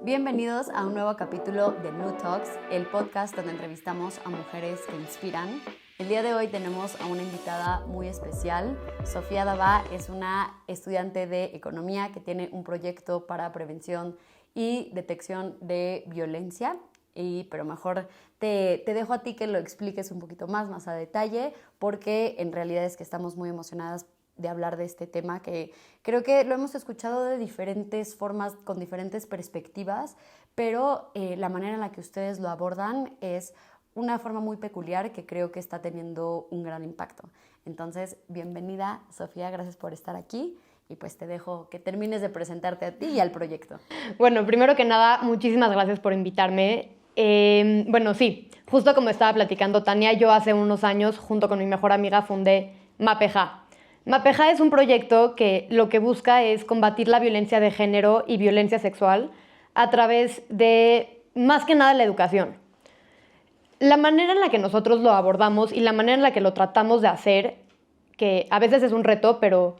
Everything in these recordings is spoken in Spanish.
Bienvenidos a un nuevo capítulo de New Talks, el podcast donde entrevistamos a mujeres que inspiran. El día de hoy tenemos a una invitada muy especial. Sofía Davá es una estudiante de economía que tiene un proyecto para prevención y detección de violencia. Pero mejor te dejo a ti que lo expliques un poquito más a detalle, porque en realidad es que estamos muy emocionadas de hablar de este tema que creo que lo hemos escuchado de diferentes formas, con diferentes perspectivas, pero la manera en la que ustedes lo abordan es una forma muy peculiar que creo que está teniendo un gran impacto. Entonces, bienvenida, Sofía, gracias por estar aquí y pues te dejo que termines de presentarte a ti y al proyecto. Bueno, primero que nada, muchísimas gracias por invitarme. Sí, justo como estaba platicando Tania, yo hace unos años, junto con mi mejor amiga, fundé Mapeja. Mapeja es un proyecto que lo que busca es combatir la violencia de género y violencia sexual a través de, más que nada, la educación. La manera en la que nosotros lo abordamos y la manera en la que lo tratamos de hacer, que a veces es un reto, pero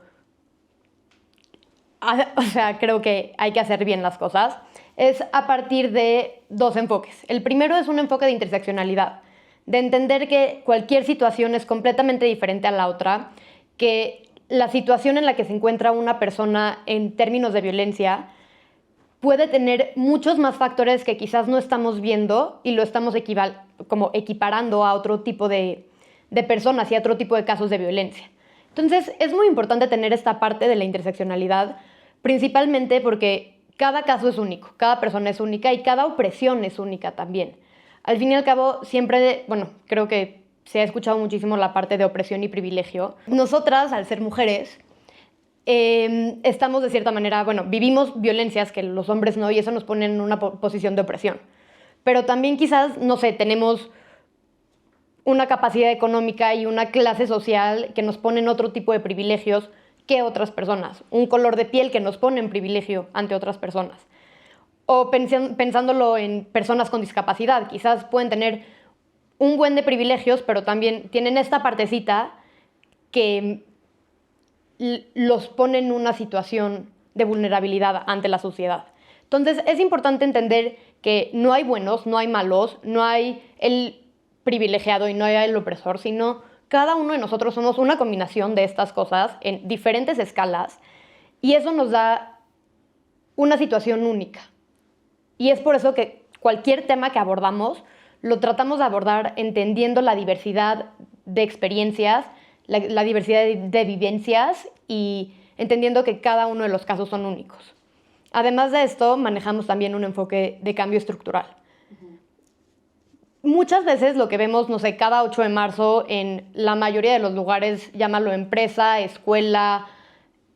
creo que hay que hacer bien las cosas, es a partir de dos enfoques. El primero es un enfoque de interseccionalidad, de entender que cualquier situación es completamente diferente a la otra, que la situación en la que se encuentra una persona en términos de violencia puede tener muchos más factores que quizás no estamos viendo y lo estamos como equiparando a otro tipo de personas y a otro tipo de casos de violencia. Entonces, es muy importante tener esta parte de la interseccionalidad, principalmente porque cada caso es único, cada persona es única y cada opresión es única también. Al fin y al cabo, siempre, creo que se ha escuchado muchísimo la parte de opresión y privilegio. Nosotras, al ser mujeres, estamos de cierta manera, vivimos violencias que los hombres no, y eso nos pone en una posición de opresión. Pero también quizás, no sé, tenemos una capacidad económica y una clase social que nos ponen otro tipo de privilegios que otras personas. Un color de piel que nos pone en privilegio ante otras personas. O pensándolo en personas con discapacidad, quizás pueden tener un buen de privilegios, pero también tienen esta partecita que los pone en una situación de vulnerabilidad ante la sociedad. Entonces, es importante entender que no hay buenos, no hay malos, no hay el privilegiado y no hay el opresor, sino cada uno de nosotros somos una combinación de estas cosas en diferentes escalas, y eso nos da una situación única. Y es por eso que cualquier tema que abordamos lo tratamos de abordar entendiendo la diversidad de experiencias, la diversidad de vivencias y entendiendo que cada uno de los casos son únicos. Además de esto, manejamos también un enfoque de cambio estructural. Muchas veces lo que vemos, no sé, cada 8 de marzo en la mayoría de los lugares, llámalo empresa, escuela,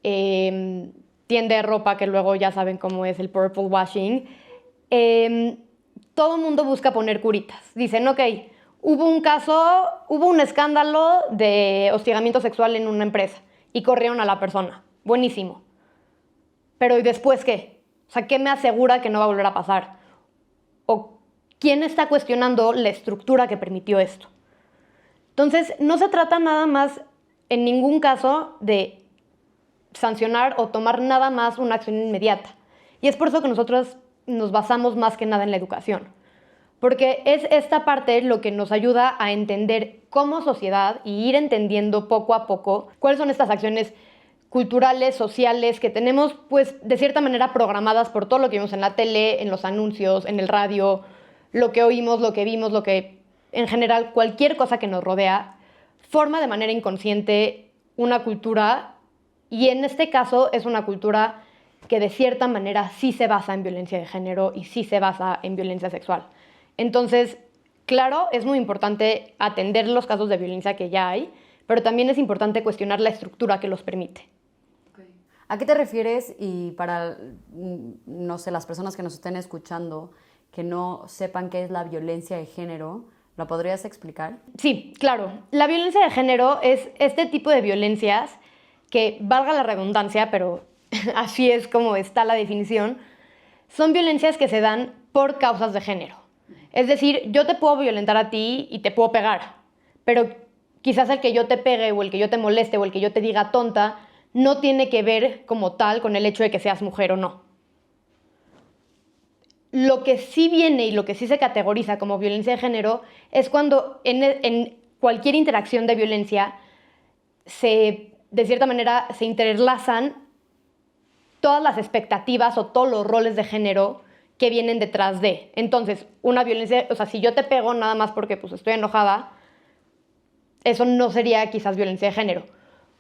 tienda de ropa, que luego ya saben cómo es el purple washing, todo el mundo busca poner curitas. Dicen, ok, hubo un escándalo de hostigamiento sexual en una empresa y corrieron a la persona. Buenísimo. Pero ¿y después qué? O sea, ¿qué me asegura que no va a volver a pasar? ¿O quién está cuestionando la estructura que permitió esto? Entonces, no se trata nada más, en ningún caso, de sancionar o tomar nada más una acción inmediata. Y es por eso que nosotros nos basamos más que nada en la educación. Porque es esta parte lo que nos ayuda a entender como sociedad y ir entendiendo poco a poco cuáles son estas acciones culturales, sociales, que tenemos, pues, de cierta manera programadas por todo lo que vimos en la tele, en los anuncios, en el radio, lo que oímos, lo que vimos, lo que, en general, cualquier cosa que nos rodea, forma de manera inconsciente una cultura, y en este caso es una cultura que de cierta manera sí se basa en violencia de género y sí se basa en violencia sexual. Entonces, claro, es muy importante atender los casos de violencia que ya hay, pero también es importante cuestionar la estructura que los permite. ¿A qué te refieres? Y para, no sé, las personas que nos estén escuchando, que no sepan qué es la violencia de género, ¿lo podrías explicar? Sí, claro. La violencia de género es este tipo de violencias que, valga la redundancia, pero así es como está la definición, son violencias que se dan por causas de género. Es decir, yo te puedo violentar a ti y te puedo pegar, pero quizás el que yo te pegue o el que yo te moleste o el que yo te diga tonta no tiene que ver como tal con el hecho de que seas mujer o no. Lo que sí viene y lo que sí se categoriza como violencia de género es cuando en cualquier interacción de violencia de cierta manera se interlazan todas las expectativas o todos los roles de género que vienen detrás de. Entonces, una violencia, o sea, si yo te pego nada más porque pues estoy enojada, eso no sería quizás violencia de género.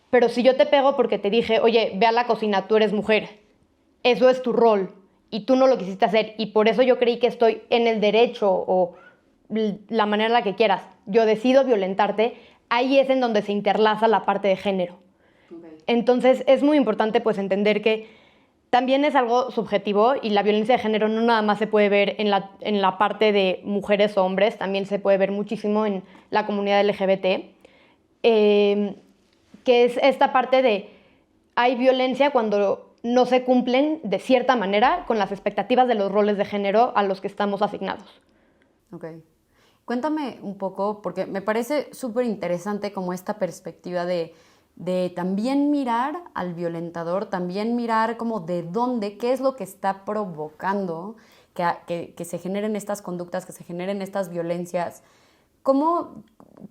Pero si yo te pego porque te dije, oye, ve a la cocina, tú eres mujer, eso es tu rol y tú no lo quisiste hacer y por eso yo creí que estoy en el derecho o la manera en la que quieras, yo decido violentarte, ahí es en donde se interlaza la parte de género. Okay. Entonces es muy importante pues entender que también es algo subjetivo y la violencia de género no nada más se puede ver en la parte de mujeres o hombres, también se puede ver muchísimo en la comunidad LGBT, que es esta parte de hay violencia cuando no se cumplen de cierta manera con las expectativas de los roles de género a los que estamos asignados. Ok. Cuéntame un poco, porque me parece súper interesante como esta perspectiva de también mirar al violentador, también mirar como de dónde, qué es lo que está provocando que se generen estas conductas, que se generen estas violencias.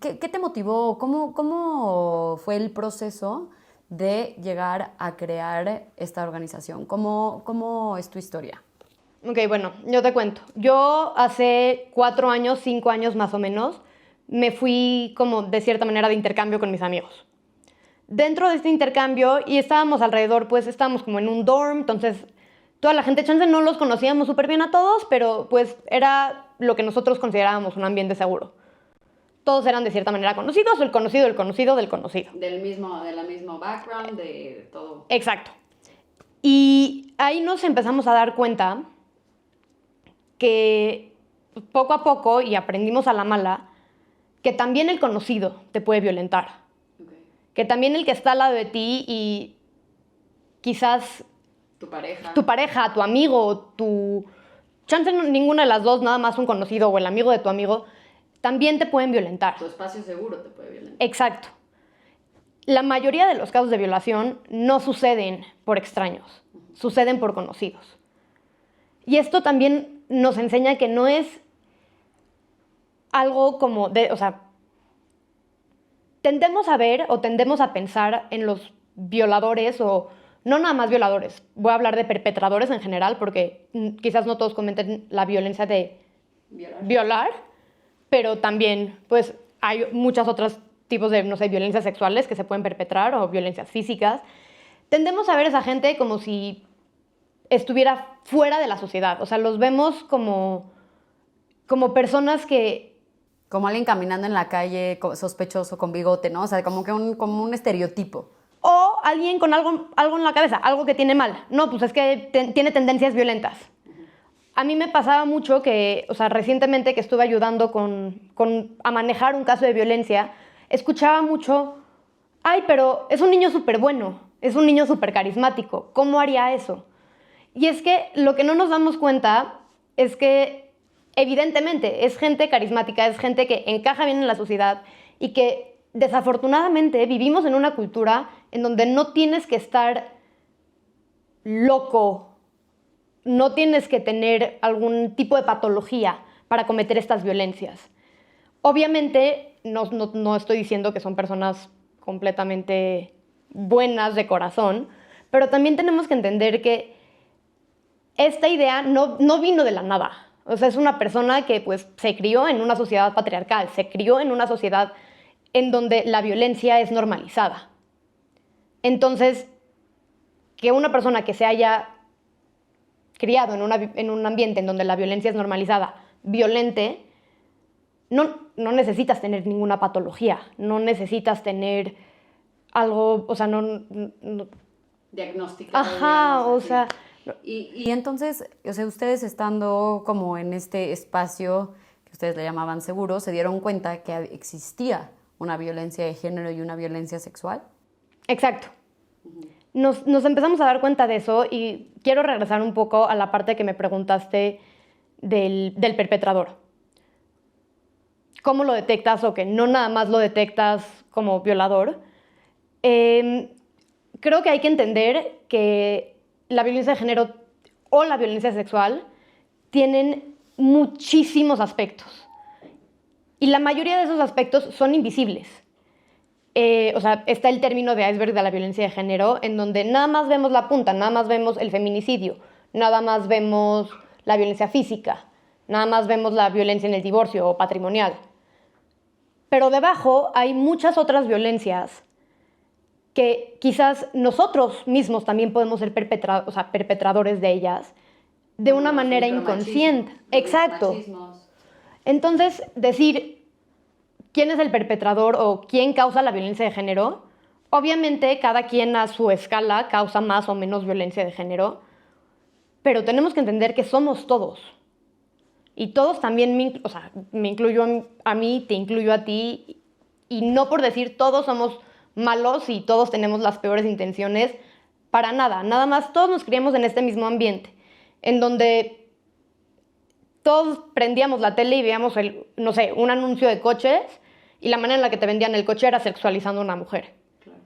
¿Qué te motivó? ¿Cómo fue el proceso de llegar a crear esta organización? ¿Cómo es tu historia? Ok, bueno, yo te cuento. Yo hace 4 años, 5 años más o menos, me fui como de cierta manera de intercambio con mis amigos. Dentro de este intercambio, y estábamos alrededor, pues estábamos como en un dorm, entonces toda la gente, chance no los conocíamos súper bien a todos, pero pues era lo que nosotros considerábamos un ambiente seguro. Todos eran de cierta manera conocidos, el conocido del conocido del conocido. De la misma background, de todo. Exacto. Y ahí nos empezamos a dar cuenta que poco a poco, y aprendimos a la mala, que también el conocido te puede violentar. Okay. Que también el que está al lado de ti y quizás tu pareja, tu amigo, chance ninguna de las dos, nada más un conocido o el amigo de tu amigo, también te pueden violentar. Tu espacio seguro te puede violentar. Exacto. La mayoría de los casos de violación no suceden por extraños, suceden por conocidos. Y esto también nos enseña que no es algo como o sea, tendemos a ver o tendemos a pensar en los violadores o no nada más violadores, voy a hablar de perpetradores en general porque quizás no todos cometen la violencia de violar, pero también pues hay muchos otros tipos de, no sé, violencias sexuales que se pueden perpetrar o violencias físicas. Tendemos a ver a esa gente como si estuviera fuera de la sociedad, o sea, los vemos como personas que... Como alguien caminando en la calle sospechoso con bigote, ¿no? O sea, como un estereotipo. O alguien con algo en la cabeza, algo que tiene mal. No, pues es que tiene tendencias violentas. A mí me pasaba mucho que, o sea, recientemente que estuve ayudando a manejar un caso de violencia, escuchaba mucho, ay, pero es un niño súper bueno, es un niño súper carismático, ¿cómo haría eso? Y es que lo que no nos damos cuenta es que evidentemente es gente carismática, es gente que encaja bien en la sociedad y que desafortunadamente vivimos en una cultura en donde no tienes que estar loco, no tienes que tener algún tipo de patología para cometer estas violencias. Obviamente no estoy diciendo que son personas completamente buenas de corazón, pero también tenemos que entender que esta idea no vino de la nada. O sea, es una persona que pues, se crió en una sociedad patriarcal, se crió en una sociedad en donde la violencia es normalizada. Entonces, que una persona que se haya criado en un ambiente en donde la violencia es normalizada, violente, no necesitas tener ninguna patología, no necesitas tener algo, o sea, no diagnosticado. Ajá, o sea... Y entonces, o sea, ustedes estando como en este espacio que ustedes le llamaban seguro, ¿se dieron cuenta que existía una violencia de género y una violencia sexual? Exacto. Nos empezamos a dar cuenta de eso y quiero regresar un poco a la parte que me preguntaste del perpetrador. ¿Cómo lo detectas o que no nada más lo detectas como violador? Creo que hay que entender que la violencia de género o la violencia sexual tienen muchísimos aspectos. Y la mayoría de esos aspectos son invisibles. O sea, está el término de iceberg de la violencia de género, en donde nada más vemos la punta, nada más vemos el feminicidio, nada más vemos la violencia física, nada más vemos la violencia en el divorcio o patrimonial. Pero debajo hay muchas otras violencias que quizás nosotros mismos también podemos ser perpetradores de ellas de una manera inconsciente. Exacto. Entonces, decir quién es el perpetrador o quién causa la violencia de género, obviamente cada quien a su escala causa más o menos violencia de género, pero tenemos que entender que somos todos. Y todos también, me incluyo a mí, te incluyo a ti, y no por decir todos somos malos y todos tenemos las peores intenciones, para nada. Nada más todos nos criamos en este mismo ambiente, en donde todos prendíamos la tele y veíamos, un anuncio de coches, y la manera en la que te vendían el coche era sexualizando a una mujer. Claro.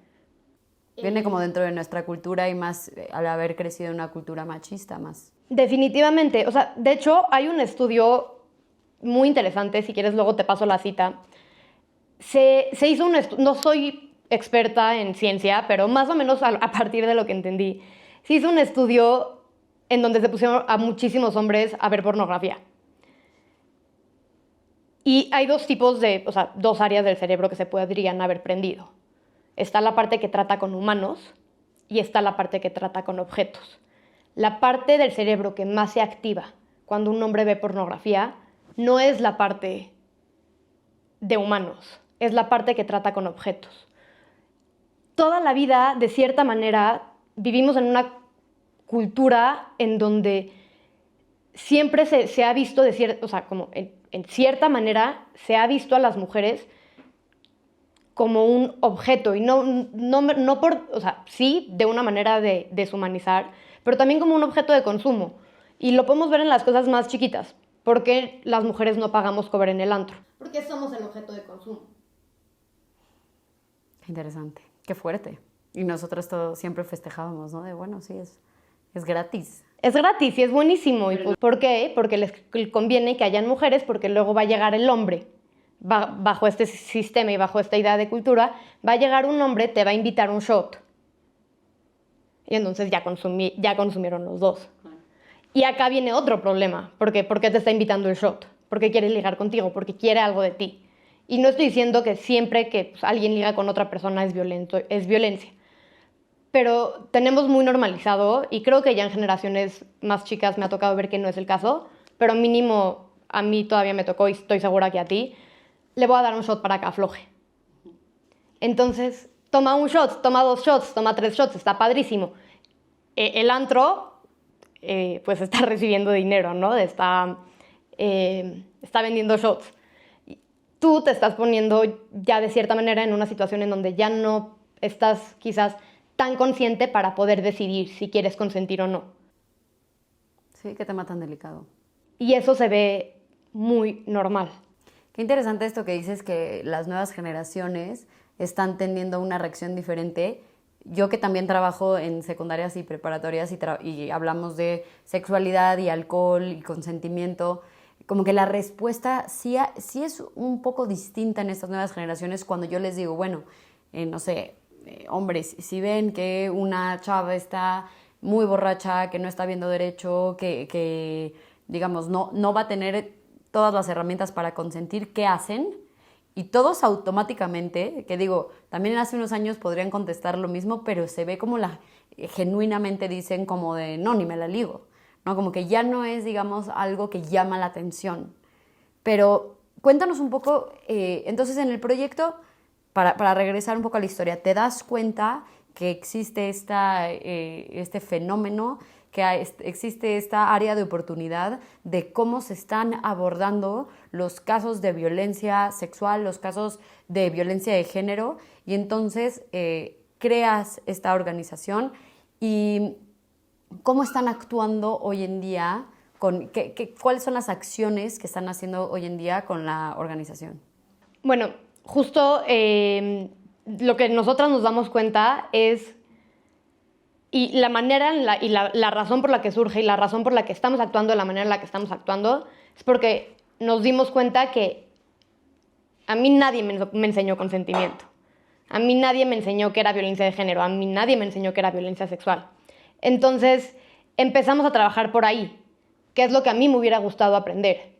Viene como dentro de nuestra cultura y más al haber crecido en una cultura machista más. Definitivamente. O sea, de hecho, hay un estudio muy interesante, si quieres luego te paso la cita. Se hizo no soy experta en ciencia, pero más o menos a partir de lo que entendí, se hizo un estudio en donde se pusieron a muchísimos hombres a ver pornografía. Y hay dos áreas del cerebro que se podrían haber prendido. Está la parte que trata con humanos y está la parte que trata con objetos. La parte del cerebro que más se activa cuando un hombre ve pornografía no es la parte de humanos, es la parte que trata con objetos. Toda la vida, de cierta manera, vivimos en una cultura en donde siempre se ha visto, en cierta manera, se ha visto a las mujeres como un objeto, y no por, sí, de una manera de deshumanizar, pero también como un objeto de consumo. Y lo podemos ver en las cosas más chiquitas. ¿Por qué las mujeres no pagamos cover en el antro? Porque somos el objeto de consumo. Qué interesante, qué fuerte. Y nosotros todo siempre festejábamos, ¿no? De bueno, sí, es gratis. Es gratis y es buenísimo. ¿Por qué? Porque les conviene que hayan mujeres, porque luego va a llegar el hombre. Bajo este sistema y bajo esta idea de cultura, va a llegar un hombre, te va a invitar un shot. Y entonces ya consumieron los dos. Y acá viene otro problema. ¿Por qué te está invitando el shot? Porque quiere ligar contigo, porque quiere algo de ti. Y no estoy diciendo que siempre que alguien liga con otra persona es violencia. Pero tenemos muy normalizado, y creo que ya en generaciones más chicas me ha tocado ver que no es el caso, pero mínimo a mí todavía me tocó, y estoy segura que a ti, le voy a dar un shot para que afloje. Entonces, toma un shot, toma 2 shots, toma 3 shots, está padrísimo. El antro, pues está recibiendo dinero, ¿no? Está vendiendo shots. Tú te estás poniendo ya de cierta manera en una situación en donde ya no estás quizás tan consciente para poder decidir si quieres consentir o no. Sí, qué tema tan delicado. Y eso se ve muy normal. Qué interesante esto que dices, que las nuevas generaciones están teniendo una reacción diferente. Yo que también trabajo en secundarias y preparatorias y hablamos de sexualidad y alcohol y consentimiento, como que la respuesta sí es un poco distinta en estas nuevas generaciones cuando yo les digo, bueno, hombres, si ven que una chava está muy borracha, que no está viendo derecho, que digamos, no va a tener todas las herramientas para consentir, ¿qué hacen? Y todos automáticamente, que digo, también hace unos años podrían contestar lo mismo, pero se ve como genuinamente dicen como de, no, ni me la ligo, ¿no? Como que ya no es, digamos, algo que llama la atención. Pero cuéntanos un poco, entonces en el proyecto, para regresar un poco a la historia, ¿te das cuenta que existe este fenómeno, que existe esta área de oportunidad de cómo se están abordando los casos de violencia sexual, los casos de violencia de género, y entonces creas esta organización? ¿Y cómo están actuando hoy en día? ¿Cuáles son las acciones que están haciendo hoy en día con la organización? Bueno, justo lo que nosotras nos damos cuenta es Y la manera y la razón por la que surge y la razón por la que estamos actuando de la manera en la que estamos actuando es porque nos dimos cuenta que a mí nadie me enseñó consentimiento. A mí nadie me enseñó que era violencia de género. A mí nadie me enseñó que era violencia sexual. Entonces empezamos a trabajar por ahí, que es lo que a mí me hubiera gustado aprender.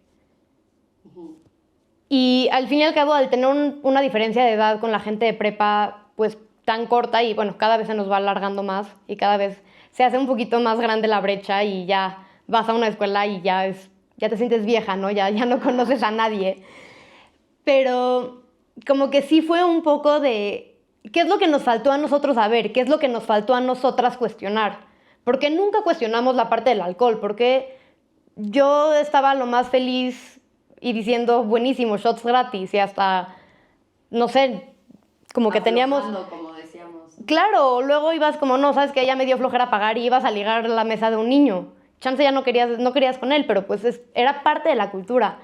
Y al fin y al cabo, al tener una diferencia de edad con la gente de prepa, pues tan corta y bueno, cada vez se nos va alargando más y cada vez se hace un poquito más grande la brecha y ya vas a una escuela y ya te sientes vieja, ¿no? Ya no conoces a nadie. Pero como que sí fue un poco de qué es lo que nos faltó a nosotros saber, qué es lo que nos faltó a nosotras cuestionar. Porque nunca cuestionamos la parte del alcohol, porque yo estaba lo más feliz y diciendo, buenísimo, shots gratis y hasta, no sé, como que teníamos... como decíamos. Claro, luego ibas como, no, sabes que ya me dio flojera pagar y ibas a ligar la mesa de un niño. Chance ya no querías con él, pero pues era parte de la cultura.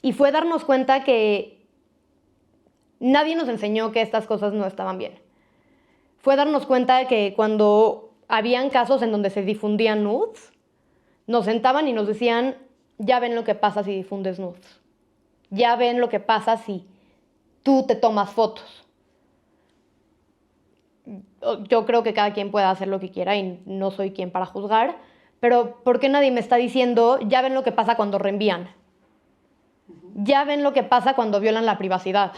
Y fue darnos cuenta que nadie nos enseñó que estas cosas no estaban bien. Fue darnos cuenta que cuando habían casos en donde se difundían nudes, nos sentaban y nos decían, ya ven lo que pasa si difundes nudes. Ya ven lo que pasa si tú te tomas fotos. Yo creo que cada quien puede hacer lo que quiera y no soy quien para juzgar, pero ¿por qué nadie me está diciendo, ya ven lo que pasa cuando reenvían? Ya ven lo que pasa cuando violan la privacidad.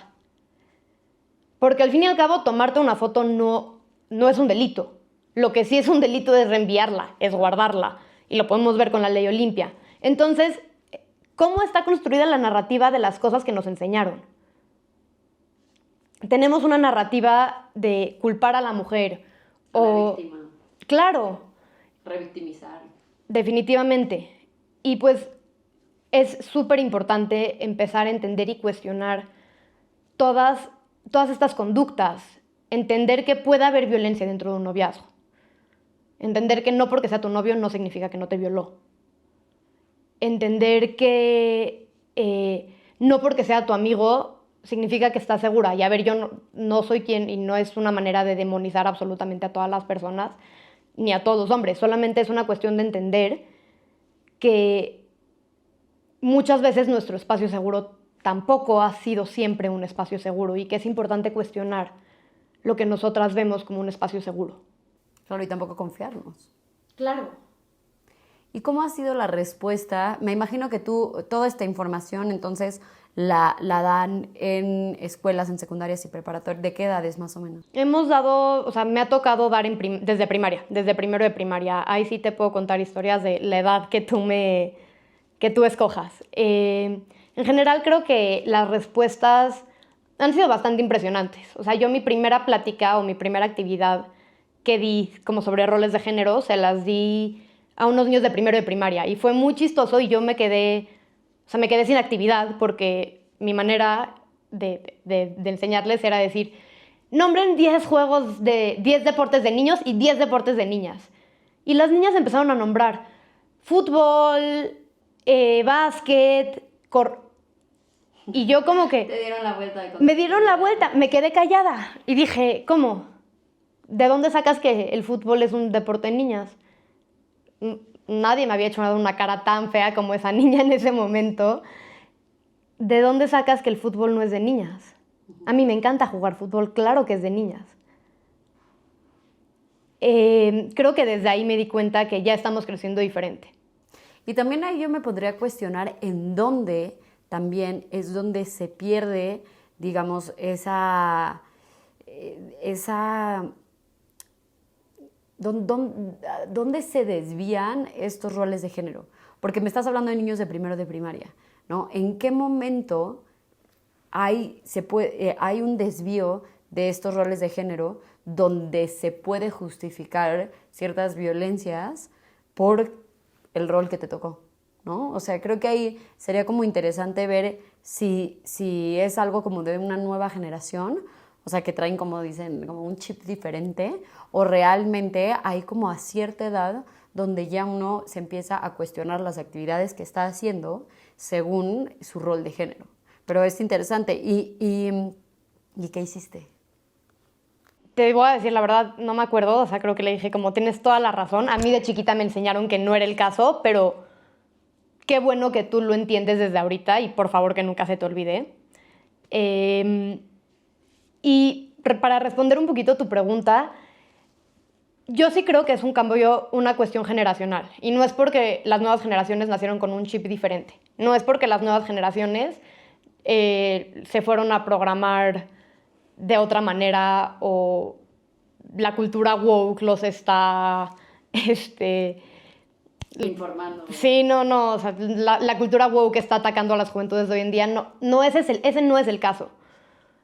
Porque al fin y al cabo, tomarte una foto no es un delito. Lo que sí es un delito es reenviarla, es guardarla. Y lo podemos ver con la ley Olimpia. Entonces, ¿cómo está construida la narrativa de las cosas que nos enseñaron? Tenemos una narrativa de culpar a la mujer. La víctima. Claro. Revictimizar. Definitivamente. Y pues es súper importante empezar a entender y cuestionar todas estas conductas. Entender que puede haber violencia dentro de un noviazgo. Entender que no porque sea tu novio no significa que no te violó. Entender que no porque sea tu amigo significa que estás segura. Y a ver, yo no soy quien, y no es una manera de demonizar absolutamente a todas las personas, ni a todos los hombres. Solamente es una cuestión de entender que muchas veces nuestro espacio seguro tampoco ha sido siempre un espacio seguro y que es importante cuestionar lo que nosotras vemos como un espacio seguro. Claro, y tampoco confiarnos. Claro. ¿Y cómo ha sido la respuesta? Me imagino que tú, toda esta información, entonces, la dan en escuelas, en secundarias y preparatorias. ¿De qué edades, más o menos? Hemos dado, o sea, me ha tocado dar desde primaria, desde primero de primaria. Ahí sí te puedo contar historias de la edad que tú escojas. En general, creo que las respuestas han sido bastante impresionantes. O sea, yo mi primera plática o mi primera actividad que di como sobre roles de género, se las di a unos niños de primero de primaria y fue muy chistoso y yo me quedé sin actividad porque mi manera de enseñarles era decir, nombren 10 juegos de 10 deportes de niños y 10 deportes de niñas. Y las niñas empezaron a nombrar fútbol, básquet, y yo como que... Te dieron la vuelta. Me dieron la vuelta, me quedé callada y dije, ¿cómo? ¿De dónde sacas que el fútbol es un deporte de niñas? Nadie me había hecho una cara tan fea como esa niña en ese momento. ¿De dónde sacas que el fútbol no es de niñas? A mí me encanta jugar fútbol, claro que es de niñas. Creo que desde ahí me di cuenta que ya estamos creciendo diferente. Y también ahí yo me podría cuestionar en dónde también es donde se pierde, digamos, ¿dónde se desvían estos roles de género? Porque me estás hablando de niños de primero de primaria, ¿no? ¿En qué momento hay un desvío de estos roles de género donde se puede justificar ciertas violencias por el rol que te tocó, ¿no? O sea, creo que ahí sería como interesante ver si es algo como de una nueva generación, o sea, que traen, como dicen, como un chip diferente, o realmente hay como a cierta edad donde ya uno se empieza a cuestionar las actividades que está haciendo según su rol de género. Pero es interesante. ¿Y qué hiciste? Te voy a decir la verdad, no me acuerdo, o sea, creo que le dije como tienes toda la razón. A mí de chiquita me enseñaron que no era el caso, pero qué bueno que tú lo entiendes desde ahorita y por favor que nunca se te olvide. Para responder un poquito tu pregunta, yo sí creo que es un cambio, una cuestión generacional. Y no es porque las nuevas generaciones nacieron con un chip diferente. No es porque las nuevas generaciones se fueron a programar de otra manera o la cultura woke los está informando. Sí, no, o sea, la cultura woke está atacando a las juventudes de hoy en día. No ese no es el caso.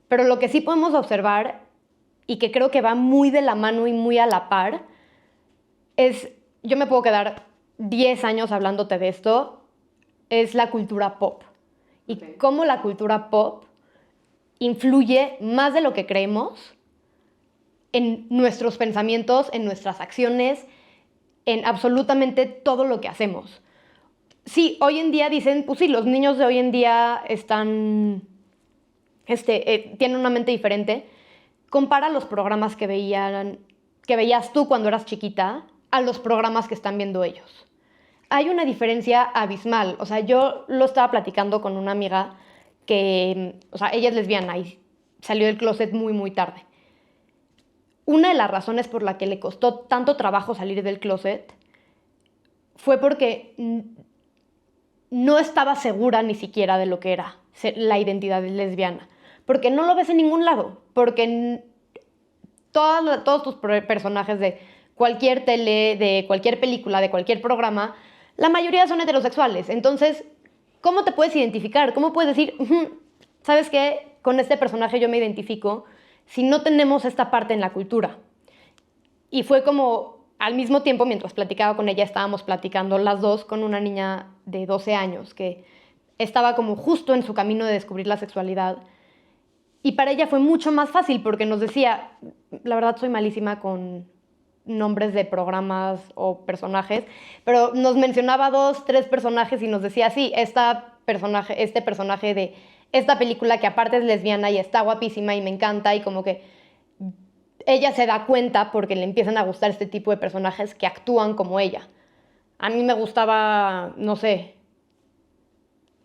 Pero lo que sí podemos observar, y que creo que va muy de la mano y muy a la par, es, yo me puedo quedar 10 años hablándote de esto, es la cultura pop. Y cómo la cultura pop influye más de lo que creemos en nuestros pensamientos, en nuestras acciones, en absolutamente todo lo que hacemos. Sí, hoy en día dicen, pues sí, los niños de hoy en día están, tienen una mente diferente. Compara los programas que veías tú cuando eras chiquita a los programas que están viendo ellos. Hay una diferencia abismal. O sea, yo lo estaba platicando con una amiga que, o sea, ella es lesbiana y salió del closet muy, muy tarde. Una de las razones por la que le costó tanto trabajo salir del closet fue porque no estaba segura ni siquiera de lo que era la identidad lesbiana. Porque no lo ves en ningún lado. Porque todos tus personajes de cualquier tele, de cualquier película, de cualquier programa, la mayoría son heterosexuales. Entonces, ¿cómo te puedes identificar? ¿Cómo puedes decir, ¿sabes qué? Con este personaje yo me identifico si no tenemos esta parte en la cultura? Y fue como, al mismo tiempo, mientras platicaba con ella, estábamos platicando las dos con una niña de 12 años que estaba como justo en su camino de descubrir la sexualidad. Y para ella fue mucho más fácil porque nos decía, la verdad soy malísima con nombres de programas o personajes, pero nos mencionaba 2, 3 personajes y nos decía, sí, este personaje de esta película que aparte es lesbiana y está guapísima y me encanta, y como que ella se da cuenta porque le empiezan a gustar este tipo de personajes que actúan como ella. A mí me gustaba, no sé,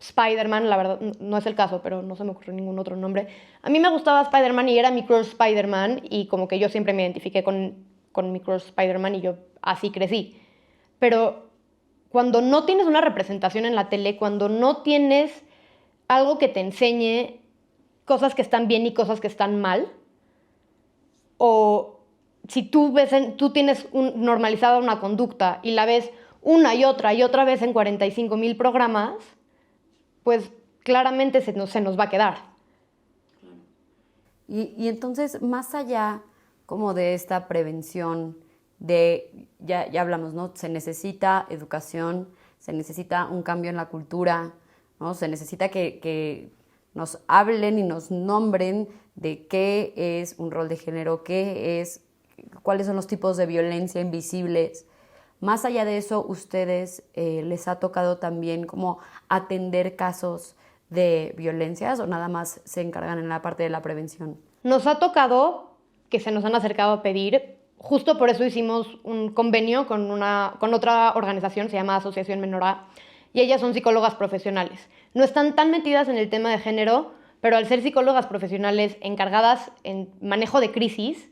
Spider-Man, la verdad, no es el caso, pero no se me ocurrió ningún otro nombre. A mí me gustaba Spider-Man y era mi crush Spider-Man, y como que yo siempre me identifiqué con mi crush Spider-Man y yo así crecí. Pero cuando no tienes una representación en la tele, cuando no tienes algo que te enseñe cosas que están bien y cosas que están mal, o si tú tienes normalizada una conducta y la ves una y otra vez en 45,000 programas, pues claramente se nos va a quedar. Y entonces, más allá como de esta prevención, ya hablamos, ¿no? Se necesita educación, se necesita un cambio en la cultura, ¿no? Se necesita que nos hablen y nos nombren de qué es un rol de género, cuáles son los tipos de violencia invisibles. Más allá de eso, ¿ustedes les ha tocado también como atender casos de violencias o nada más se encargan en la parte de la prevención? Nos ha tocado que se nos han acercado a pedir. Justo por eso hicimos un convenio con otra organización, se llama Asociación Menor A, y ellas son psicólogas profesionales. No están tan metidas en el tema de género, pero al ser psicólogas profesionales encargadas en manejo de crisis,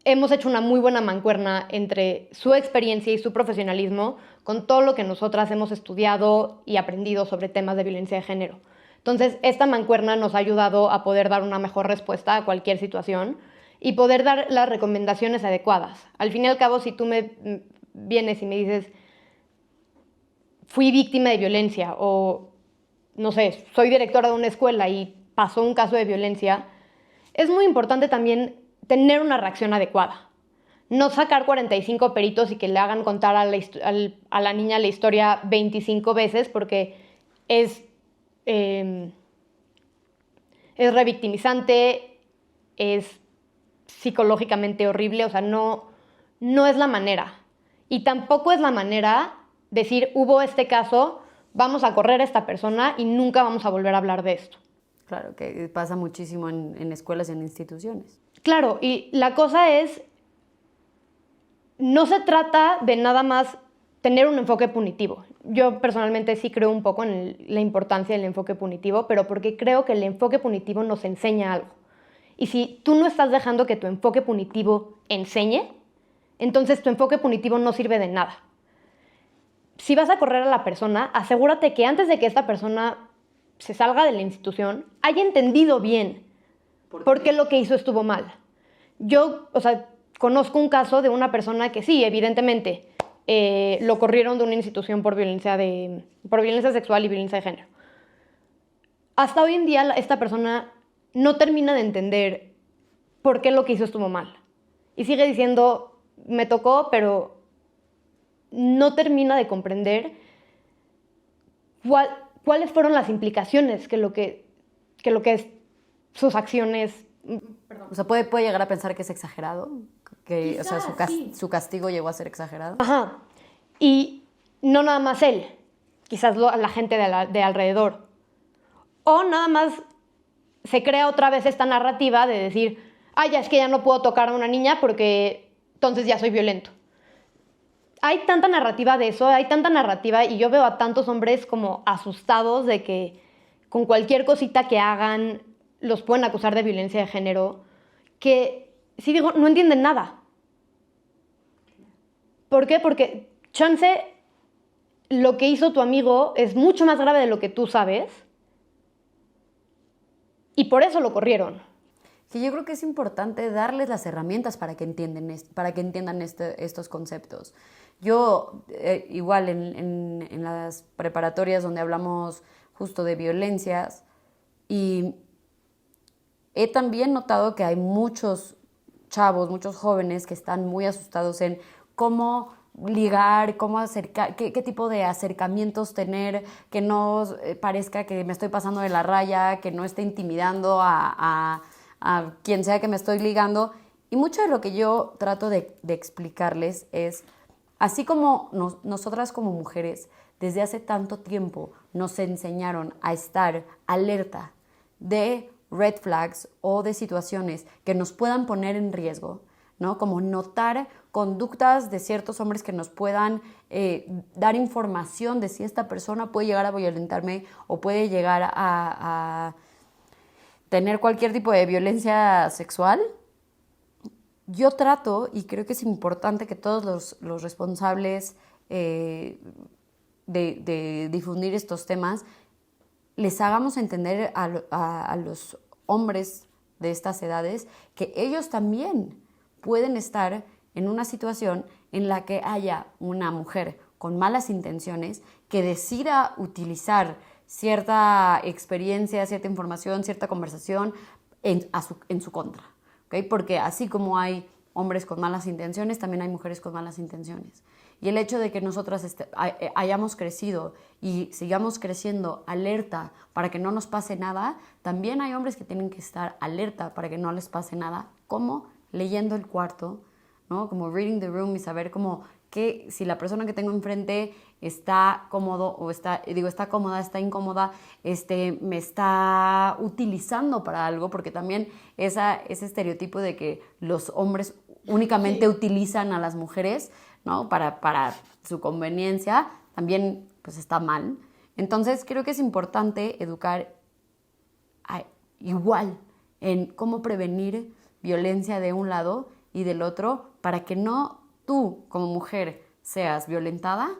hemos hecho una muy buena mancuerna entre su experiencia y su profesionalismo con todo lo que nosotras hemos estudiado y aprendido sobre temas de violencia de género. Entonces, esta mancuerna nos ha ayudado a poder dar una mejor respuesta a cualquier situación y poder dar las recomendaciones adecuadas. Al fin y al cabo, si tú me vienes y me dices, fui víctima de violencia, o no sé, soy directora de una escuela y pasó un caso de violencia, es muy importante también tener una reacción adecuada. No sacar 45 peritos y que le hagan contar a la niña la historia 25 veces porque es revictimizante, es psicológicamente horrible, o sea, no es la manera. Y tampoco es la manera decir, hubo este caso, vamos a correr a esta persona y nunca vamos a volver a hablar de esto. Claro, que pasa muchísimo en escuelas y en instituciones. Claro, y la cosa es, no se trata de nada más tener un enfoque punitivo. Yo personalmente sí creo un poco en la importancia del enfoque punitivo, pero porque creo que el enfoque punitivo nos enseña algo. Y si tú no estás dejando que tu enfoque punitivo enseñe, entonces tu enfoque punitivo no sirve de nada. Si vas a correr a la persona, asegúrate que antes de que esta persona se salga de la institución, haya entendido bien por qué lo que hizo estuvo mal. Yo, conozco un caso de una persona que sí, evidentemente, lo corrieron de una institución por violencia sexual y violencia de género. Hasta hoy en día esta persona no termina de entender por qué lo que hizo estuvo mal. Y sigue diciendo, me tocó, pero no termina de comprender cuáles fueron las implicaciones que lo que es sus acciones. O sea, puede llegar a pensar que es exagerado, que Quizás, o sea, sí. su castigo llegó a ser exagerado. Ajá. Y no nada más él, quizás la gente de alrededor. O nada más se crea otra vez esta narrativa de decir, ya es que ya no puedo tocar a una niña porque entonces ya soy violento. Hay tanta narrativa de eso, hay tanta narrativa y yo veo a tantos hombres como asustados de que con cualquier cosita que hagan los pueden acusar de violencia de género, que sí digo, no entienden nada. ¿Por qué? Porque chance lo que hizo tu amigo es mucho más grave de lo que tú sabes y por eso lo corrieron. Que yo creo que es importante darles las herramientas para que entiendan estos conceptos. Yo, igual en las preparatorias donde hablamos justo de violencias, y he también notado que hay muchos chavos, muchos jóvenes que están muy asustados en cómo ligar, cómo acercar, qué tipo de acercamientos tener, que no parezca que me estoy pasando de la raya, que no esté intimidando a quien sea que me estoy ligando. Y mucho de lo que yo trato de explicarles es, así como nosotras como mujeres, desde hace tanto tiempo nos enseñaron a estar alerta de red flags o de situaciones que nos puedan poner en riesgo, ¿no? Como notar conductas de ciertos hombres que nos puedan dar información de si esta persona puede llegar a violentarme o puede llegar a tener cualquier tipo de violencia sexual. Yo trato, y creo que es importante que todos los responsables de difundir estos temas les hagamos entender a los hombres de estas edades que ellos también pueden estar en una situación en la que haya una mujer con malas intenciones que decida utilizar cierta experiencia, cierta información, cierta conversación en su contra, ¿okay? Porque así como hay hombres con malas intenciones, también hay mujeres con malas intenciones. Y el hecho de que nosotras hayamos crecido y sigamos creciendo alerta para que no nos pase nada, también hay hombres que tienen que estar alerta para que no les pase nada, como leyendo el cuarto, ¿no? Como reading the room y saber como que si la persona que tengo enfrente está cómodo o está cómoda, está incómoda, me está utilizando para algo, porque también ese estereotipo de que los hombres únicamente utilizan a las mujeres, ¿no? Para su conveniencia, también pues está mal. Entonces creo que es importante educar igual en cómo prevenir violencia de un lado y del otro, para que no tú como mujer seas violentada,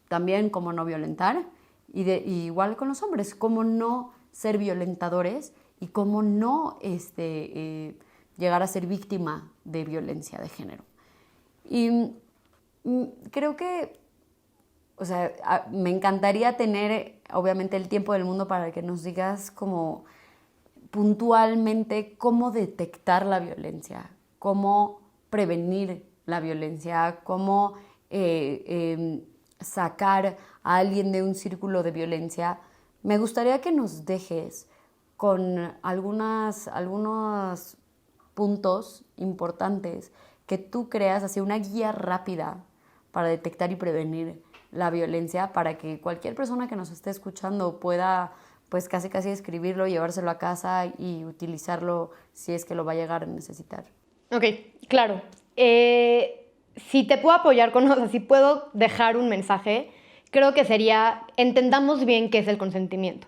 también cómo no violentar, y igual con los hombres, cómo no ser violentadores y cómo no llegar a ser víctima de violencia de género. Y creo que, o sea, me encantaría tener obviamente el tiempo del mundo para que nos digas como puntualmente cómo detectar la violencia, cómo prevenir la violencia, cómo sacar a alguien de un círculo de violencia. Me gustaría que nos dejes con algunos puntos importantes que tú creas, así una guía rápida para detectar y prevenir la violencia, para que cualquier persona que nos esté escuchando pueda pues casi escribirlo, llevárselo a casa y utilizarlo si es que lo va a llegar a necesitar. Ok, claro. Si te puedo apoyar o sea, si puedo dejar un mensaje, creo que sería, entendamos bien qué es el consentimiento.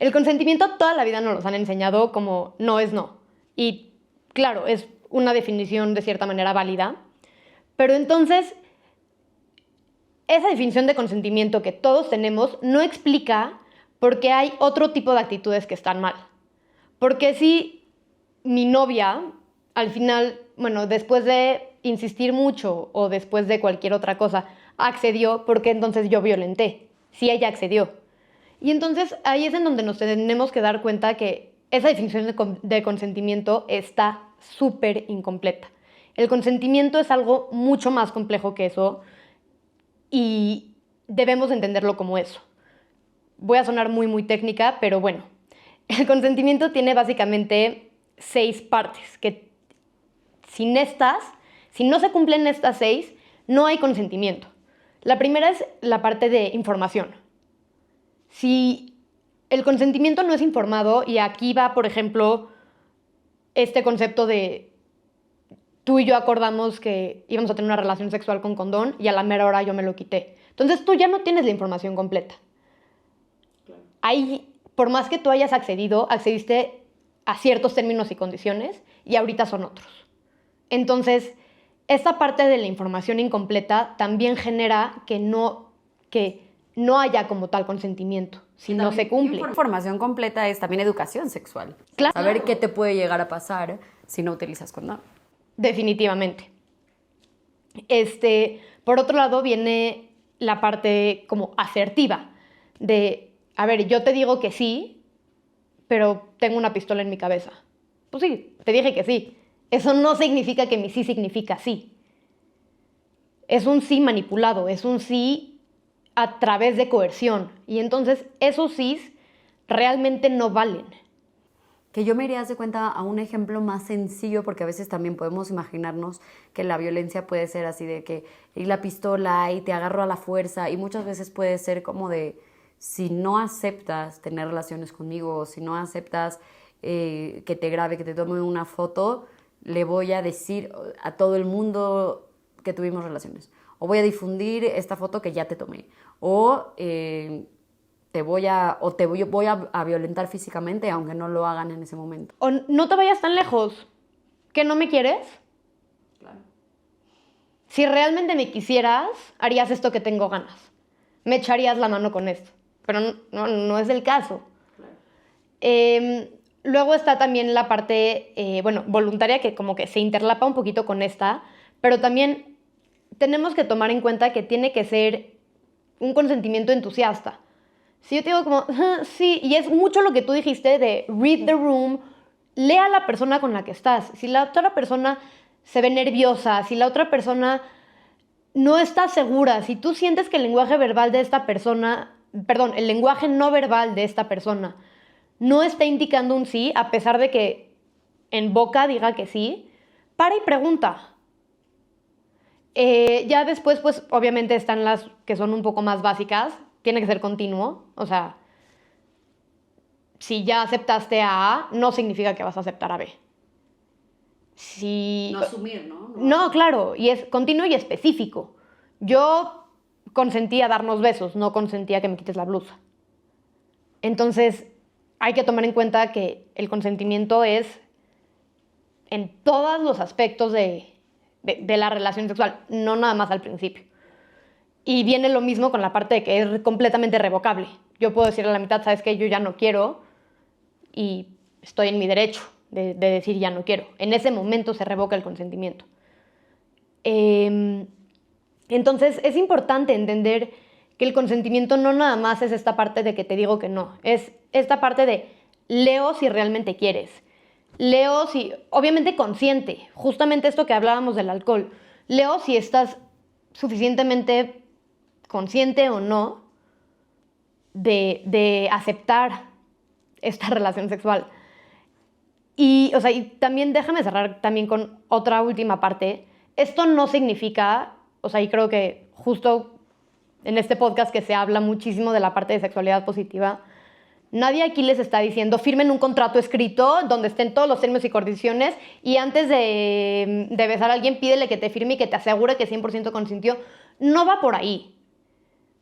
El consentimiento toda la vida nos los han enseñado como no es no. Y claro, es una definición de cierta manera válida, pero entonces esa definición de consentimiento que todos tenemos no explica por qué hay otro tipo de actitudes que están mal. Porque si mi novia, al final, bueno, después de insistir mucho o después de cualquier otra cosa, accedió, ¿por qué entonces yo violenté? Si ella accedió. Y entonces ahí es en donde nos tenemos que dar cuenta que esa definición de consentimiento está súper incompleta. El consentimiento es algo mucho más complejo que eso y debemos entenderlo como eso. Voy a sonar muy técnica, pero bueno, el consentimiento tiene básicamente 6 partes, que si no se cumplen estas 6, no hay consentimiento. La primera es la parte de información. Si el consentimiento no es informado, y aquí va, por ejemplo, este concepto de tú y yo acordamos que íbamos a tener una relación sexual con condón y a la mera hora yo me lo quité. Entonces tú ya no tienes la información completa. Claro. Ahí, por más que tú hayas accediste a ciertos términos y condiciones y ahorita son otros. Entonces, esta parte de la información incompleta también genera que no haya como tal consentimiento si no se cumple. Información completa es también educación sexual. Claro. Saber qué te puede llegar a pasar si no utilizas condón. Definitivamente. Por otro lado viene la parte como asertiva de, a ver, yo te digo que sí, pero tengo una pistola en mi cabeza. Pues sí, te dije que sí. Eso no significa que mi sí significa sí. Es un sí manipulado, es un sí a través de coerción. Y entonces esos sís realmente no valen. Que yo me iría de cuenta a un ejemplo más sencillo, porque a veces también podemos imaginarnos que la violencia puede ser así de que y la pistola y te agarro a la fuerza, y muchas veces puede ser como de si no aceptas tener relaciones conmigo, o si no aceptas que te grabe, que te tome una foto, le voy a decir a todo el mundo que tuvimos relaciones, o voy a difundir esta foto que ya te tomé, o te voy a violentar físicamente aunque no lo hagan en ese momento. O no te vayas tan lejos. ¿Que no me quieres? Claro. Si realmente me quisieras, harías esto que tengo ganas. Me echarías la mano con esto. Pero no es el caso. Claro. Luego está también la parte, voluntaria, que como que se interlapa un poquito con esta, pero también tenemos que tomar en cuenta que tiene que ser un consentimiento entusiasta. Si yo te digo como, sí, y es mucho lo que tú dijiste de read the room, lee a la persona con la que estás. Si la otra persona se ve nerviosa, si la otra persona no está segura, si tú sientes que el lenguaje verbal de esta persona, el lenguaje no verbal de esta persona no está indicando un sí, a pesar de que en boca diga que sí, para y pregunta. Ya después, pues, obviamente están las que son un poco más básicas. Tiene que ser continuo, o sea, si ya aceptaste a A, no significa que vas a aceptar a B. No asumir, ¿no? No, claro, y es continuo y específico. Yo consentía darnos besos, no consentía que me quites la blusa. Entonces, hay que tomar en cuenta que el consentimiento es en todos los aspectos de la relación sexual, no nada más al principio. Y viene lo mismo con la parte de que es completamente revocable. Yo puedo decirle a la mitad, ¿sabes qué? Yo ya no quiero y estoy en mi derecho de decir ya no quiero. En ese momento se revoca el consentimiento. Entonces es importante entender que el consentimiento no nada más es esta parte de que te digo que no. Es esta parte de leo si realmente quieres. Leo si, obviamente consciente, justamente esto que hablábamos del alcohol. Leo si estás suficientemente consciente o no de aceptar esta relación sexual. Y también déjame cerrar también con otra última parte. Esto no significa, y creo que justo en este podcast que se habla muchísimo de la parte de sexualidad positiva, Nadie aquí les está diciendo firmen un contrato escrito donde estén todos los términos y condiciones y antes de besar a alguien pídele que te firme y que te asegure que 100% consintió. No va por ahí.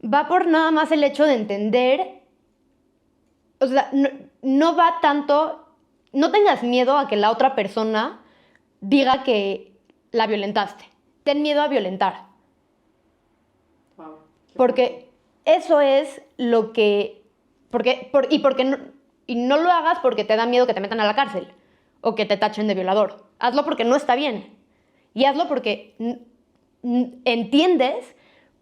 Va por nada más el hecho de entender, o sea, no va tanto, no tengas miedo a que la otra persona diga que la violentaste. Ten miedo a violentar. Wow. Porque eso es lo que... Y no lo hagas porque te da miedo que te metan a la cárcel o que te tachen de violador. Hazlo porque no está bien. Y hazlo porque entiendes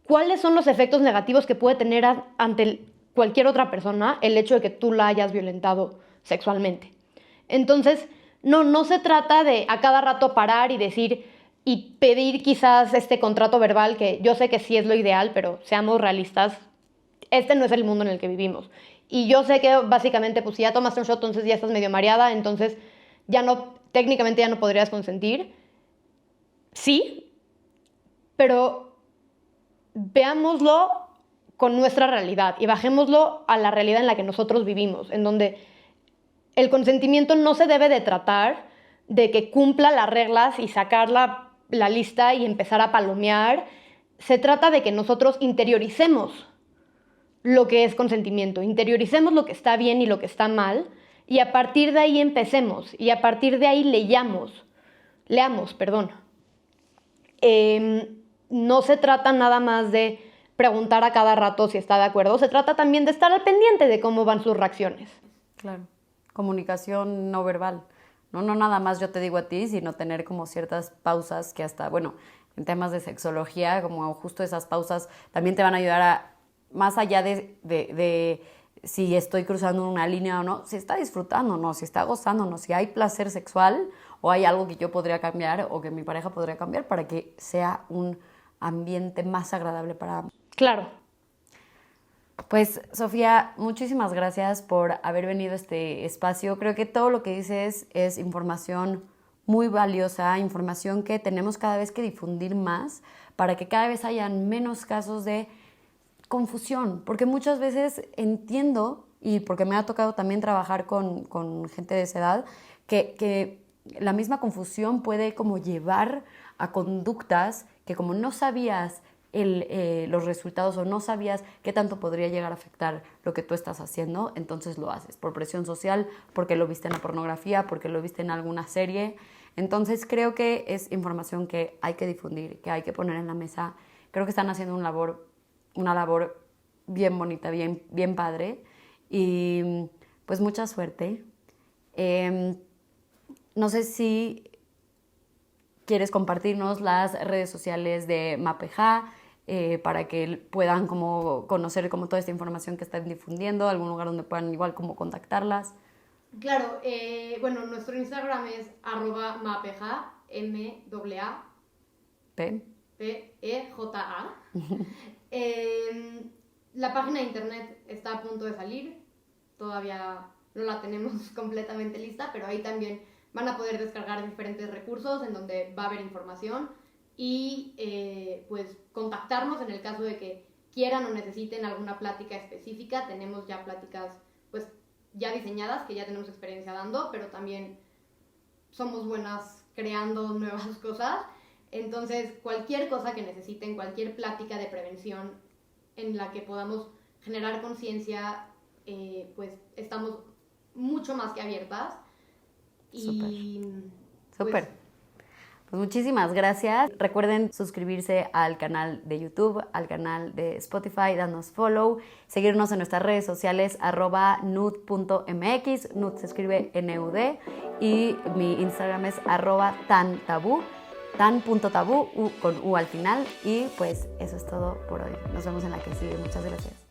cuáles son los efectos negativos que puede tener ante cualquier otra persona el hecho de que tú la hayas violentado sexualmente. Entonces, no se trata de a cada rato parar y decir y pedir quizás este contrato verbal, que yo sé que sí es lo ideal, pero seamos realistas, este no es el mundo en el que vivimos. Y yo sé que básicamente, pues si ya tomaste un shot, entonces ya estás medio mareada, entonces técnicamente ya no podrías consentir. Sí, pero veámoslo con nuestra realidad y bajémoslo a la realidad en la que nosotros vivimos, en donde el consentimiento no se debe de tratar de que cumpla las reglas y sacar la lista y empezar a palomear. Se trata de que nosotros interioricemos lo que es consentimiento, interioricemos lo que está bien y lo que está mal, y a partir de ahí empecemos, y a partir de ahí leamos. No se trata nada más de preguntar a cada rato si está de acuerdo, se trata también de estar al pendiente de cómo van sus reacciones. Claro, comunicación no verbal. No nada más yo te digo a ti, sino tener como ciertas pausas que hasta, bueno, en temas de sexología, como justo esas pausas también te van a ayudar a, más allá de si estoy cruzando una línea o no, si está disfrutando o no, si está gozando o no, si hay placer sexual o hay algo que yo podría cambiar o que mi pareja podría cambiar para que sea un ambiente más agradable para ambos. Claro. Pues, Sofía, muchísimas gracias por haber venido a este espacio. Creo que todo lo que dices es información muy valiosa, información que tenemos cada vez que difundir más para que cada vez hayan menos casos de confusión, porque muchas veces entiendo, y porque me ha tocado también trabajar con gente de esa edad, que la misma confusión puede como llevar a conductas que como no sabías los resultados o no sabías qué tanto podría llegar a afectar lo que tú estás haciendo, entonces lo haces por presión social, porque lo viste en la pornografía, porque lo viste en alguna serie. Entonces creo que es información que hay que difundir, que hay que poner en la mesa. Creo que están haciendo una labor bien bonita, bien padre, y pues mucha suerte. No sé si quieres compartirnos las redes sociales de MAPEJA para que puedan como conocer como toda esta información que están difundiendo, algún lugar donde puedan igual como contactarlas. Claro, bueno, nuestro Instagram es @mapeja, MAA PEJA. La página de internet está a punto de salir, todavía no la tenemos completamente lista, pero ahí también van a poder descargar diferentes recursos en donde va a haber información y pues contactarnos en el caso de que quieran o necesiten alguna plática específica. Tenemos ya pláticas pues ya diseñadas que ya tenemos experiencia dando, pero también somos buenas creando nuevas cosas. Entonces, cualquier cosa que necesiten, cualquier plática de prevención en la que podamos generar conciencia, pues estamos mucho más que abiertas. Súper. Pues muchísimas gracias. Recuerden suscribirse al canal de YouTube, al canal de Spotify, darnos follow, seguirnos en nuestras redes sociales @nud.mx, nud se escribe NUD, y mi Instagram es @tantabú, tan.tabú, con U al final. Y pues eso es todo por hoy. Nos vemos en la que sigue. Muchas gracias.